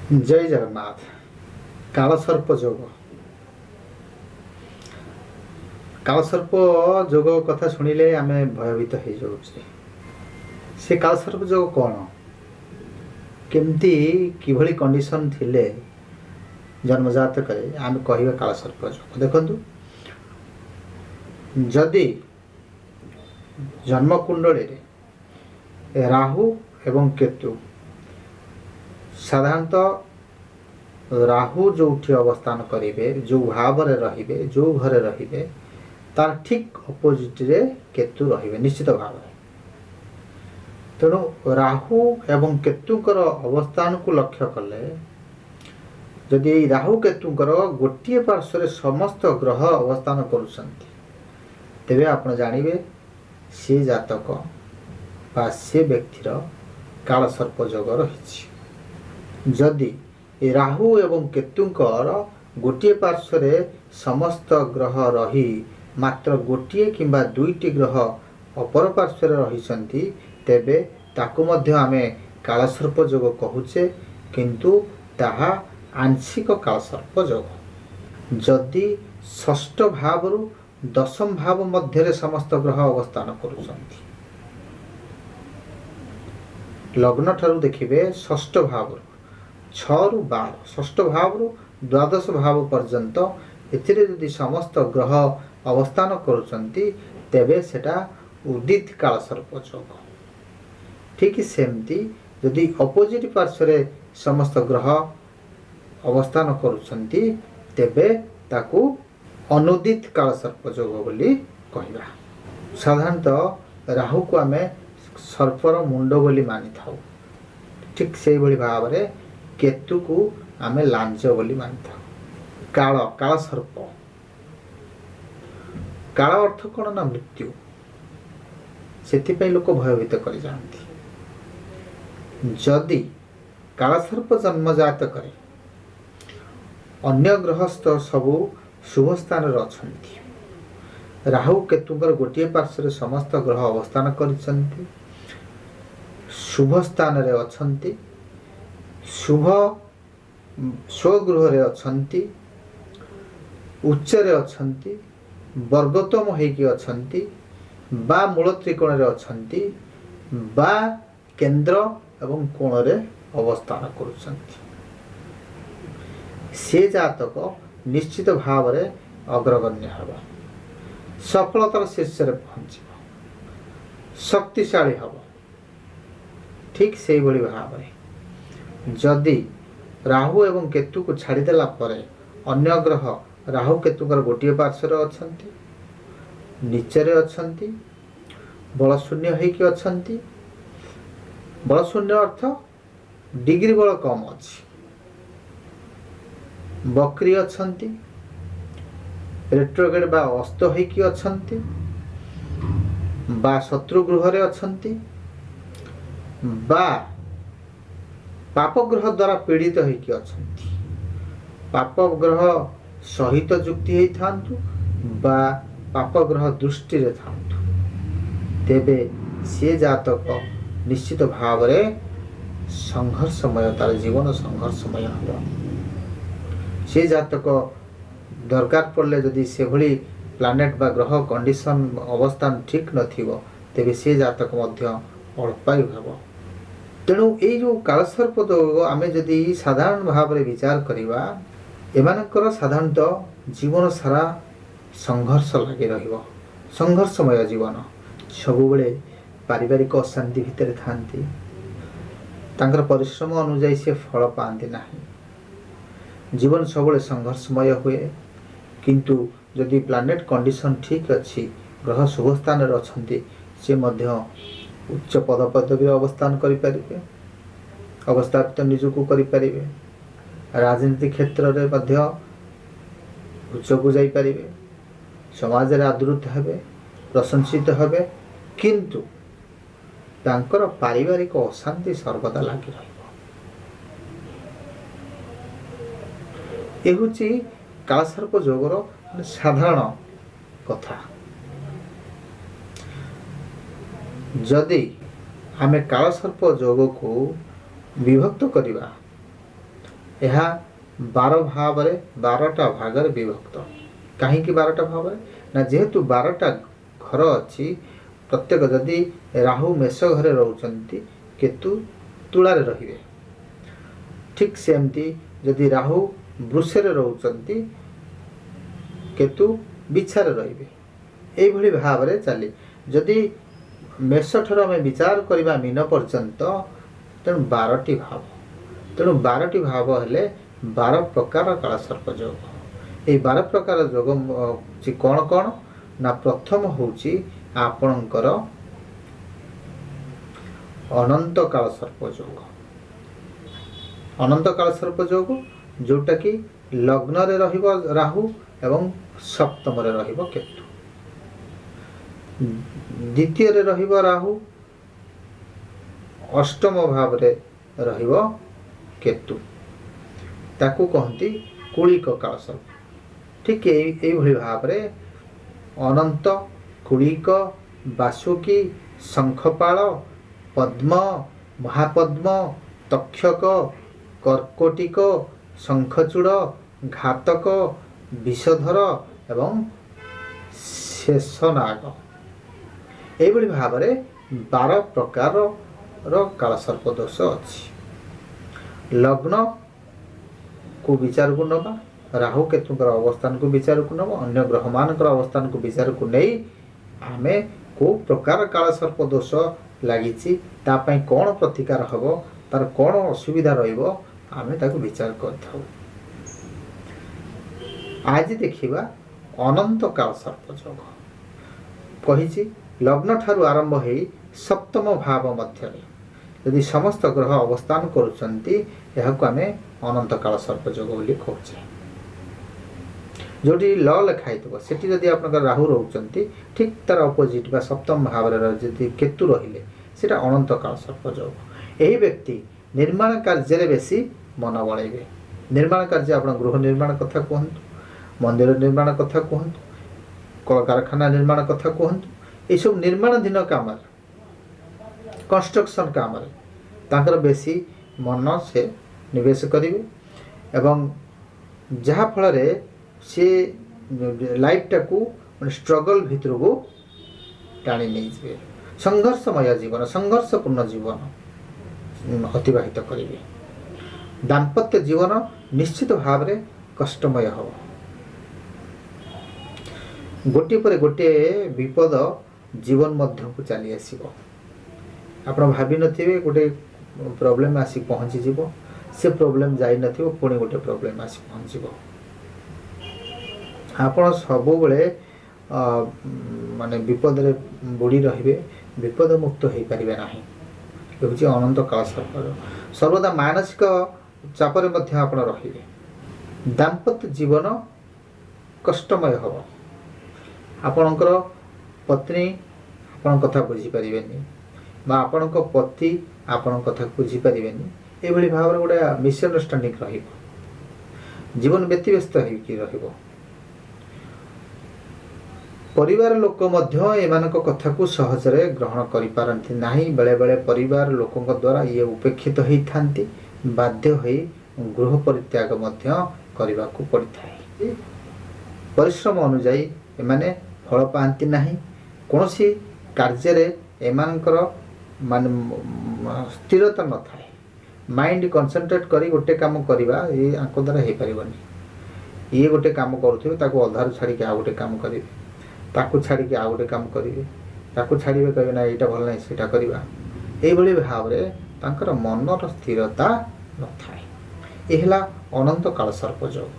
जय जगन्नाथ। कालसर्प जोग कालसर्प जोग कथा शुणिले आमे भयभीत हो जाऊे। से कालसर्प जोग कौन केमती किभली कंडीशन थिले जन्मजात करे आमे कहिबा कालसर्प जोग। देखंतु जदि जन्मकुंडली रे राहु एवं केतु साधारणतः राहु जो अवस्थान करेंगे, जो भाव में रहिबे, जो घरे रहिबे तार ठीक अपोजिट रे केतु रहिबे निश्चित भाव। तेणु राहु एवं केतुकर अवस्थान को लक्ष्य कले जदि राहु केतुकर गोटे पार्श्व समस्त ग्रह अवस्थान करुछंती तेबे आपण जानिबे से जातक बा से व्यक्तिर कालसर्प जोग रही। जदि राहु एवं केतुंकर गोटे पार्श्व समस्त ग्रह रही मात्र गोटे किंबा दुईटी ग्रह अपर पार्श्व रही तेबे ताकु मध्य आमे कालसर्प जोग कहूचे, किंतु ताहा आंशिक कालसर्प जोग। जदि षष्ठ भाव रु दशम भाव मध्य समस्त ग्रह अवस्थान करुछंती, लग्न ठारू देखिबे षष्ठ भाव 6 रु 12 षष्ठ भाव रु द्वादश भाव पर्यंत एथिरे यदि समस्त ग्रह अवस्थान करुछंती तेबे सेटा उदित कालसर्प जोग। ठीक सेमती यदि अपोजिट पार्श्व समस्त ग्रह अवस्थान करुछंती तेबे ताकू अनुदित कालसर्प जोग बोली कहिबा। साधारणतः राहु को आमे सर्पर मुंड बोली मानि थाउ, ठीक से भली भाव रे केतु को आमे लांज बोली मानि थाउ। काल काल सर्प काल अर्थ कौन ना मृत्यु, से लोक भयभीत कर जाती। जदि कालसर्प जन्मजात करे अन्य ग्रहस्थ सबू शुभ स्थान रछंती, राहु केतुंकर गोटे पार्श्व समस्त ग्रह अवस्थान करिसंती, शुभ स्थान रे अछंती, शुभ स्वगृह रे अछंती, उच्च रे अछंती, वर्गोत्तम होइकी अछंती, बा मूल त्रिकोण रे अछंती, बा केंद्र एवं कोण रे अवस्थान करुछंती, से जातक निश्चित भाव रे अग्रगण्य हबा, सफलतार शीर्ष रे पहुंचबा, शक्तिशाली हबा। ठीक से भली भाव रे जदि राहु एवं केतु को छाड़ीदेला परे अन्य ग्रह राहु केतुकर गोटे पार्श्व अछंती, नीचरे अछंती, बल शून्य होइकी अछंती। बल शून्य अर्थ डिग्री बल कम अच्छी, बक्री अछंती, रेट्रोग्रेड बा अस्त होइकी अछंती, बा शत्रु गृह रे अछंती, बा पाप ग्रह द्वारा पीड़ित होइकी अछंती, पाप ग्रह सहित जुक्ति होई थांतु बा पाप ग्रह दृष्टि रे थांतु तेबे से जातक निश्चित भाव रे संघर्षमय तार जीवन संघर्षमय हो। से जातक दरकार पड़ले जदि से भली प्लानेट बा ग्रह कंडीशन अवस्थान ठीक नथिबो तेबे से जातक मध्य अल्पायु हेबो। तेणु ये जो कालसर्प जोग आमे जदि साधारण भाव रे विचार करिबा एमानकर साधारणतः जीवन सारा संघर्ष लगी रहिबो, संघर्षमय जीवन। सबुबले पारिवारिक अशांति भितर थांती, तांकर परिश्रम अनुଯାयी से फल पाती नहीं, जीवन सबुबले संघर्षमय हुए। किंतु जदि प्लानेट कंडीशन ठीक अच्छी, ग्रह शुभ स्थान रछंती, से मध्य उच्च पद पदवी अवस्थान करिपारिबे, अवस्थापित निजको करिपारिबे, राजनीति क्षेत्र रे मध्य उच्च को जाई पारिबे, समाज रे आदृत हेबे, प्रशंसित हेबे। किंतु तांकर पारिवारिक अशांति सर्वदा लागि रहिबो। ए होची कालसर्प जोगर साधारण कथा। जदि आमे कालसर्प जोग को विभक्त करिबा यह 12 भाव 12टा भाग विभक्त। कहीं 12टा भाव ना जेहेतु 12टा घर अच्छी प्रत्येक जदि राहु मेष घरे रोचंती केतु तुला रे ठीक सेमती जदि राहु वृषरे रोचंती केतु बिछारे रहिबे एभली भाव चली। जदि मेष ठार आम विचार करवा मीन पर्यंत तेणु 12टी भाव तेणु 12टी भाव हेले 12 प्रकार कालसर्प योग। ये 12 प्रकार योग कौन कौन ना प्रथम होची आपणकर अनंत कालसर्प योग। अनंत कालसर्प योग जोटा कि लग्न रे रहिबो राहु एवं सप्तम रे रहिबो केतु। द्वितीय रे रहिबो राहु अष्टम भाव रे रहिबो केतु ताकू कहती कुलिक कालसर्प। ठीक यही भाव रे अनंत कुलिक बासुकी शंखपाल पद्म महापद्म तक्षक कर्कोटिक शंखचूड़ घातक विषधर एवं शेषनाग एभली भाव रे 12 प्रकार कालसर्प दोष अच्छी। लग्न को विचार को नवा राहु केतुंकर अवस्थान को विचार को नवा अन्य ग्रह मानकर अवस्थान को विचार को नहीं आमे को प्रकार कालसर्प दोष लगी तापाई कौन प्रतिकार हम तार कौन असुविधा रहिबो आमे ताको विचार करथाउ। आज देखिबा अनंत कालसर्प योग कहिछि लग्न ठारू आरंभ होई सप्तम भाव मध्य यदि समस्त ग्रह अवस्थान करुचंती यहाको आमे अनंत कालसर्प योग बोली कहूचे। जोटी ल लिखाई सेठी जदि आपनकर राहु रोचंती ठीक तार अपोजिट बा सप्तम भाव रे जदि केतु रहिले सेटा अनंत कालसर्प योग। एही व्यक्ति निर्माण कार्य रे बेसी मन बळाइबे। निर्माण कार्य आपण गृह निर्माण कथा कहंतु मंदिर निर्माण कथा कहंतु कल कारखाना निर्माण कथा कहंतु ए सब निर्माणाधीन काम कंस्ट्रक्शन काम तांकर बेसी मन से निवेश करिवे एवं जहा फल रे से लाइफ टाकू स्ट्रगल भितर को टाणी नहीं जाए संघर्षमय जीवन संघर्षपूर्ण जीवन अतिबाहित करेंगे। दाम्पत्य जीवन निश्चित भाव में कष्टमय हो गोटे पर गोटे विपद जीवन मध्य को चली आसो आप भावी नथिबे गोटे प्रॉब्लम आसी पहुँची जीवो से प्रॉब्लम जाई नथिबो पुणी गोटे प्रॉब्लम आसी पहुँचो आपण सब बेले माने विपद रे बुड़ी रहिबे विपद मुक्त हो पारिबे नाही। ये अनंत कालसर्प सर्वदा मानसिक चापर मध्य आपण रहिबे। दाम्पत्य जीवन कष्टमय हो आपणकर पत्नी आपण कथा बुझी पारिबेनी बा आपणक पति आपण कथा बुझी पारिबेनी एभली भाव गोटे मिसअंडरस्टैंडिंग रहिबो जीवन व्यतिव्यस्त होइकी रहिबो। परिवार लोक मध्य एमानक कथा को सहजरे ग्रहण करि पारंती नाही। बेले बेले परिवार लोकंक द्वारा ये उपेक्षित होई थांती बाध्य होई गृह परित्याग मध्य करिबा को पड़िथाय। परिश्रम अनुसार एमाने फल पांती नाही कोनोसी कार्य रे एमानकर मान स्थिरता न थाए माइंड कंसंट्रेट करी गोटे काम करिबा ये आंको द्वारा हे परिबनी। ये गोटे काम करूथिबे ताको अधार छाड़ी के आ गोटे काम करिवे ताकू छाड़ी के आ गोटे काम करिवे ताकू छाड़िबे कहबे ना एटा भल नै सेटा करिबा एभली भाव रे तांकर मनर स्थिरता न थाए। एहला अनंत कालसर्प योग।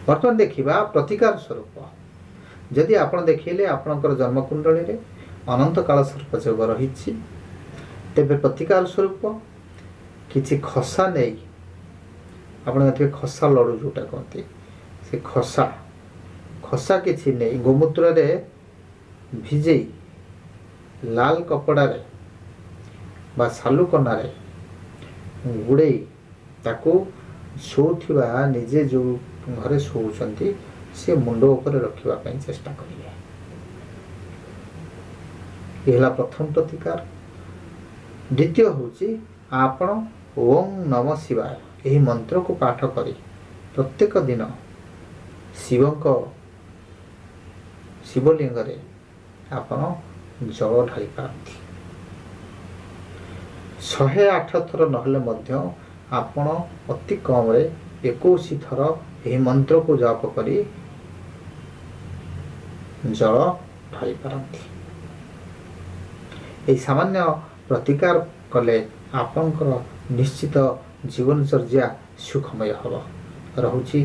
वर्तमान देखिबा प्रतिकार स्वरूप जदि आपण देखिले आपणकर जन्म कुंडली रे अनंत कालसर्प योग रहिछि तेबे प्रतिकार स्वरूप किछि खसा नै आपण एथे खसा लडू जोटा कहते से खसा खसा किछि नै गोमूत्र रे भिजई लाल कपड़ा रे बा सालू कना रे गुड़े ताकू शोथिबा निजे जो घरे शोचंती से मुंड ऊपर रखिबा पई चेष्टा करिवे। एहला प्रथम प्रतिकार। द्वितीय होची आपण ओम नमः शिवाय ଏହି ମନ୍ତ୍ରକୁ ପାଠ କରି ପ୍ରତ୍ୟେକ ଦିନ ଶିବଲିଙ୍ଗରେ ଆପଣ ଜଳ ଢାଳି ପାରନ୍ତି। 108 ଥର ନହେଲେ ମଧ୍ୟ ଆପଣ ଅତି କମରେ 21 ଥର ଏହି ମନ୍ତ୍ରକୁ ଜପ କରି ଜଳ ଢାଳି ପାରନ୍ତି। ଏହି ସାମାନ୍ୟ ପ୍ରତିକାର କଲେ ଆପଣଙ୍କର ନିଶ୍ଚିତ ଜୀବନଚର୍ଯ୍ୟା ସୁଖମୟ ହେବ। ରହୁଛି।